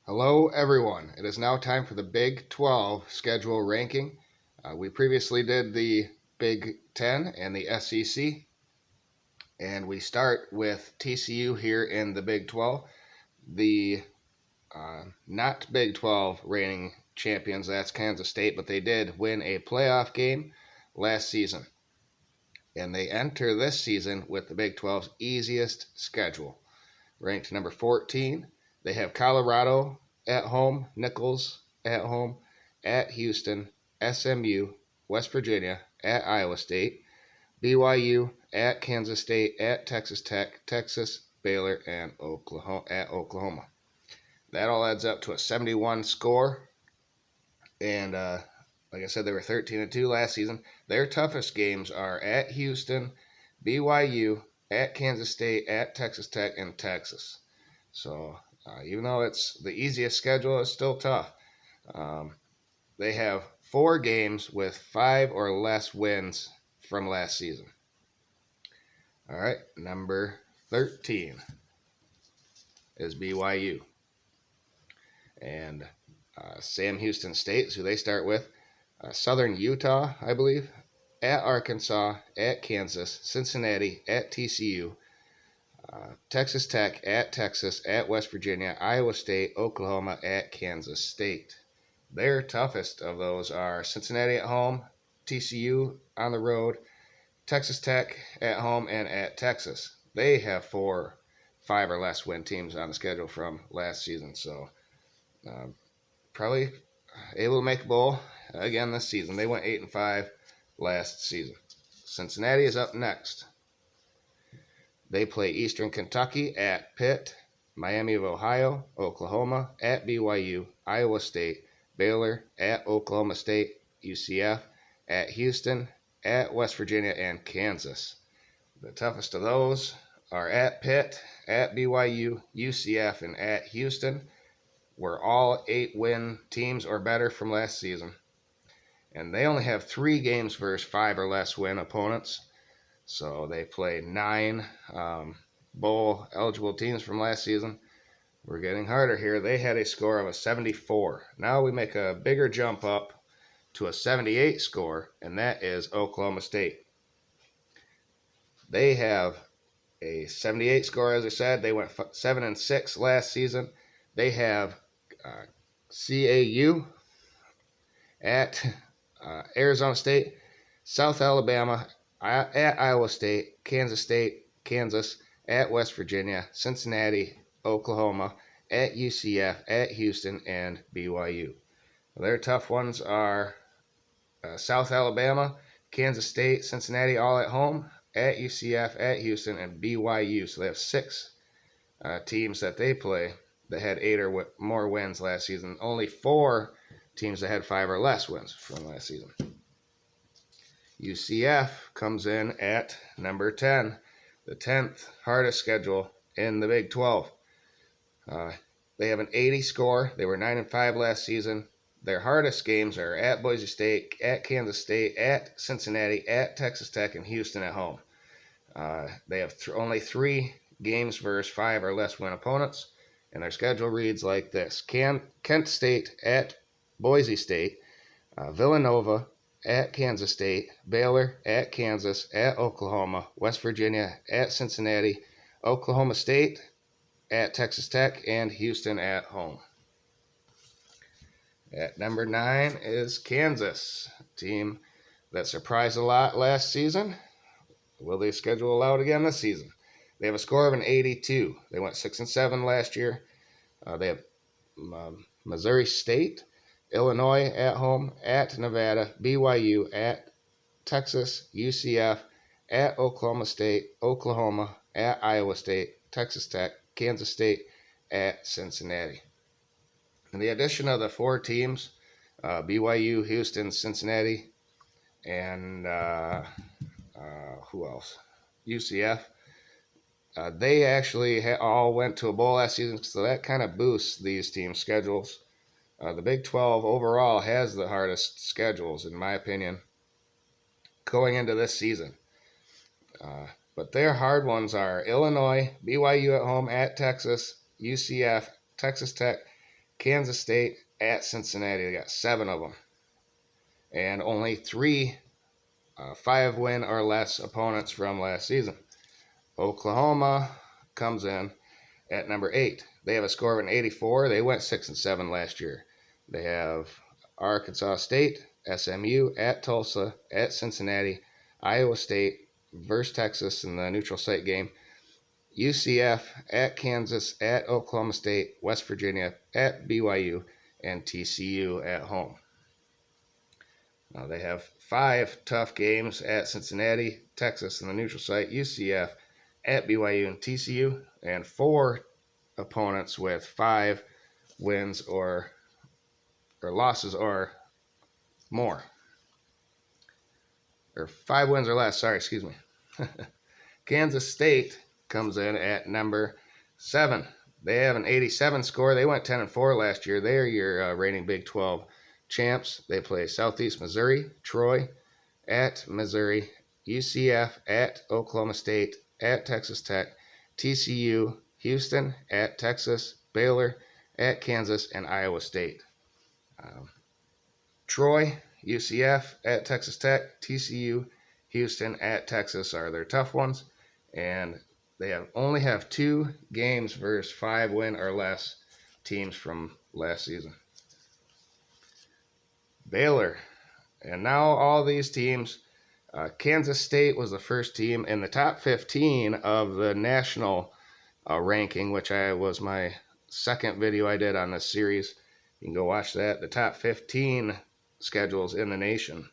Hello, everyone. It is now time for the Big 12 schedule ranking. We previously did the Big 10 and the SEC, and we start with TCU here in the Big 12. The not Big 12 reigning champions, that's Kansas State, but they did win a playoff game last season. And they enter this season with the Big 12's easiest schedule. Ranked number 14, they have Colorado at home, Nicholls at home, at Houston, SMU, West Virginia, at Iowa State, BYU, at Kansas State, at Texas Tech, Texas, Baylor, and Oklahoma. That all adds up to a 71 score. And like I said, they were 13-2 last season. Their toughest games are at Houston, BYU, at Kansas State, at Texas Tech, and Texas. So even though it's the easiest schedule, it's still tough. They have 4 games with 5 or less wins from last season. All right, number 13 is BYU. And Sam Houston State is who they start with. Southern Utah, I believe, at Arkansas, at Kansas, Cincinnati, at TCU, Texas Tech, at Texas, at West Virginia, Iowa State, Oklahoma, at Kansas State. Their toughest of those are Cincinnati at home, TCU on the road, Texas Tech at home, and at Texas. They have 4 5 or less win teams on the schedule from last season, so probably able to make a bowl again this season. They went 8-5 last season. Cincinnati is up next. They play Eastern Kentucky at Pitt, Miami of Ohio, Oklahoma, at BYU, Iowa State, Baylor, at Oklahoma State, UCF, at Houston, at West Virginia, and Kansas. The toughest of those are at Pitt, at BYU, UCF, and at Houston. Were all 8-win teams or better from last season. And they only have 3 games versus 5 or less win opponents. So they play 9 bowl eligible teams from last season. We're getting harder here. They had a score of a 74. Now we make a bigger jump up to a 78 score, and that is Oklahoma State. They have a 78 score, as I said. They went 7-6 last season. They have CAU at Arizona State, South Alabama, at Iowa State, Kansas, at West Virginia, Cincinnati, Oklahoma, at UCF, at Houston, and BYU. Their tough ones are South Alabama, Kansas State, Cincinnati, all at home, at UCF, at Houston, and BYU. So they have 6 teams that they play that had 8 or more wins last season. Only 4 teams that had 5 or less wins from last season. UCF comes in at number 10, the 10th hardest schedule in the Big 12. They have an 80 score. They were 9-5 last season. Their hardest games are at Boise State, at Kansas State, at Cincinnati, at Texas Tech, and Houston at home. They have only 3 games versus 5 or less win opponents. And their schedule reads like this. Kent State at Boise State, Villanova at Kansas State, Baylor at Kansas, at Oklahoma, West Virginia at Cincinnati, Oklahoma State at Texas Tech, and Houston at home. At number 9 is Kansas, a team that surprised a lot last season. Will they schedule out again this season? They have a score of an 82. They went 6-7 last year. They have Missouri State, Illinois at home, at Nevada, BYU, at Texas, UCF, at Oklahoma State, Oklahoma, at Iowa State, Texas Tech, Kansas State, at Cincinnati. And the addition of the 4 teams, BYU, Houston, Cincinnati, and who else? UCF. They actually all went to a bowl last season, so that kind of boosts these teams' schedules. The Big 12 overall has the hardest schedules, in my opinion, going into this season. But their hard ones are Illinois, BYU at home, at Texas, UCF, Texas Tech, Kansas State, at Cincinnati. They got 7 of them. And only 3 5-win or less opponents from last season. Oklahoma comes in at number 8. They have a score of an 84. They went 6-7 last year. They have Arkansas State, SMU, at Tulsa, at Cincinnati, Iowa State versus Texas in the neutral site game, UCF, at Kansas, at Oklahoma State, West Virginia, at BYU, and TCU at home. Now they have 5 tough games at Cincinnati, Texas in the neutral site, UCF, at BYU and TCU, and 4 opponents with 5 wins or losses or more. Or 5 wins or less, excuse me. Kansas State comes in at number 7. They have an 87 score. They went 10-4 last year. They are your reigning Big 12 champs. They play Southeast Missouri, Troy, at Missouri, UCF, at Oklahoma State, at Texas Tech, TCU, Houston, at Texas, Baylor, at Kansas, and Iowa State. Troy, UCF, at Texas Tech, TCU, Houston, at Texas are their tough ones. And they only have 2 games versus 5-win or less teams from last season. Baylor. And now all these teams, Kansas State was the first team in the top 15 of the national ranking, which was my second video I did on this series. You can go watch that. The top 15 schedules in the nation.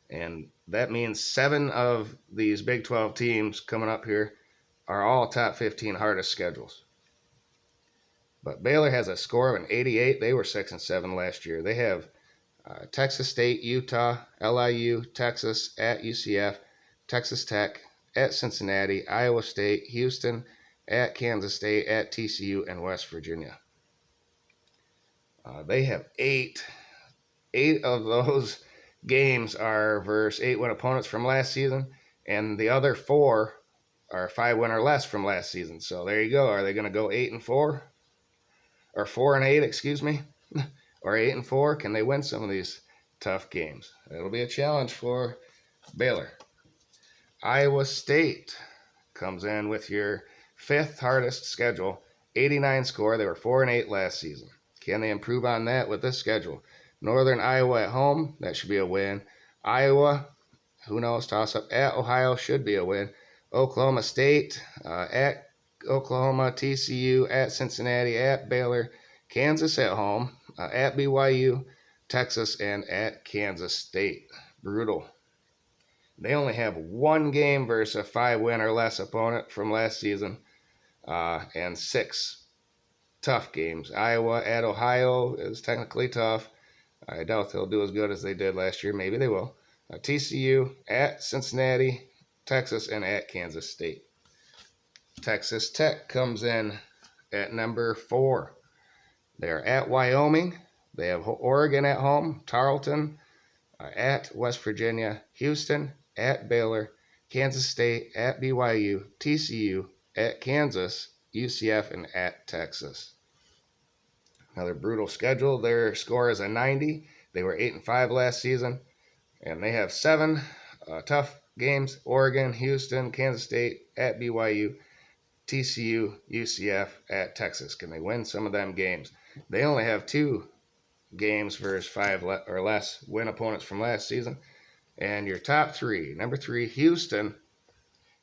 And that means 7 of these Big 12 teams coming up here are all top 15 hardest schedules. But Baylor has a score of an 88. They were 6-7 last year. They have Texas State, Utah, LIU, Texas, at UCF, Texas Tech, at Cincinnati, Iowa State, Houston, at Kansas State, at TCU, and West Virginia. They have 8 of those games are versus 8-win opponents from last season, and the other 4 are 5-win or less from last season. So there you go. Are they going to go 8-4? Or 4-8, excuse me? Or 8-4? Can they win some of these tough games? It'll be a challenge for Baylor. Iowa State comes in with your 5th hardest schedule, 89 score. They were 4-8 last season. Can they improve on that with this schedule? Northern Iowa at home, that should be a win. Iowa, who knows, toss up at Ohio should be a win. Oklahoma State, at Oklahoma, TCU, at Cincinnati, at Baylor, Kansas at home, at BYU, Texas, and at Kansas State. Brutal. They only have 1 game versus a 5-win or less opponent from last season, and 6 tough games. Iowa at Ohio is technically tough. I doubt they'll do as good as they did last year. Maybe they will. TCU, at Cincinnati, Texas, and at Kansas State. Texas Tech comes in at number 4. They're at Wyoming. They have Oregon at home, Tarleton, at West Virginia, Houston, at Baylor, Kansas State, at BYU, TCU, at Kansas, UCF, and at Texas. Another brutal schedule. Their score is a 90. They were 8-5 last season, and they have 7 tough games: Oregon, Houston, Kansas State, at BYU, TCU, UCF, at Texas. Can they win some of them games? They only have 2 games versus 5 or less win opponents from last season. And your top 3, number 3, Houston,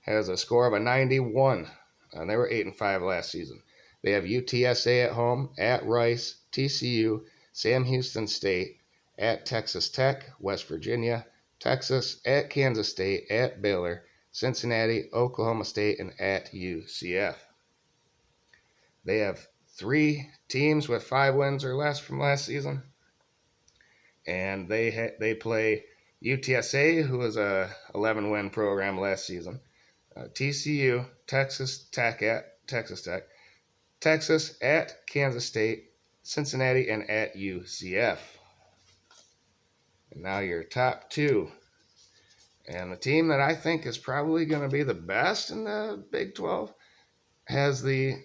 has a score of a 91, and they were 8-5 last season. They have UTSA at home, at Rice, TCU, Sam Houston State, at Texas Tech, West Virginia, Texas, at Kansas State, at Baylor, Cincinnati, Oklahoma State, and at UCF. They have 3 teams with 5 wins or less from last season, and they play UTSA, who was a 11-win program last season, TCU, Texas Tech at Texas Tech, Texas at Kansas State, Cincinnati, and at UCF. And now your top 2. And the team that I think is probably going to be the best in the Big 12 has the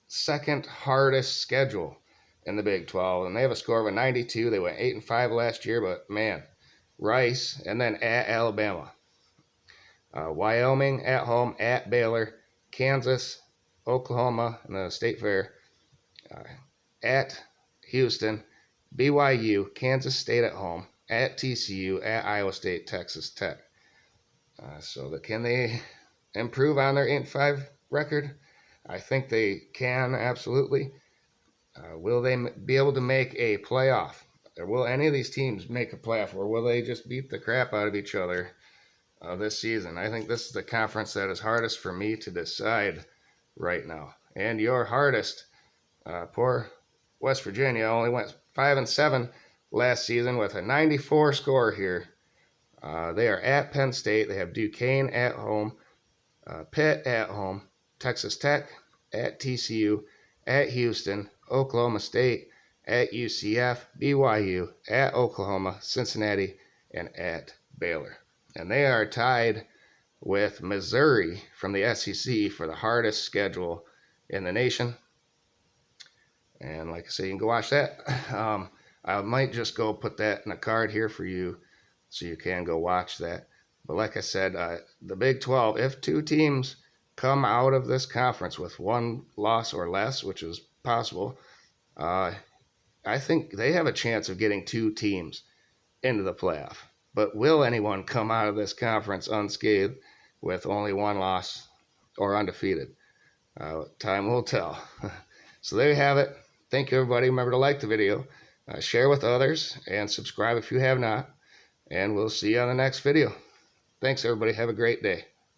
2nd hardest schedule. in the Big 12, and they have a score of a 92. They went 8-5 last year, but man, Rice, and then at Alabama. Wyoming at home, at Baylor, Kansas, Oklahoma in the State Fair, at Houston, BYU, Kansas State at home, at TCU, at Iowa State, Texas Tech. Can they improve on their 8-5 record? I think they can, absolutely. Will they be able to make a playoff? Or will any of these teams make a playoff, or will they just beat the crap out of each other this season? I think this is the conference that is hardest for me to decide right now. And your hardest, poor West Virginia only went 5-7 last season with a 94 score here. They are at Penn State. They have Duquesne at home, Pitt at home, Texas Tech at TCU, at Houston, Oklahoma State, at UCF, BYU, at Oklahoma, Cincinnati, and at Baylor. And they are tied with Missouri from the SEC for the hardest schedule in the nation. And like I say, you can go watch that. I might just go put that in a card here for you so you can go watch that. But like I said, the Big 12, if two teams come out of this conference with one loss or less, which is possible, I think they have a chance of getting two teams into the playoff. But will anyone come out of this conference unscathed with only one loss or undefeated? Time will tell. So there you have it. Thank you, everybody. Remember to like the video, share with others, and subscribe if you have not. And we'll see you on the next video. Thanks, everybody. Have a great day.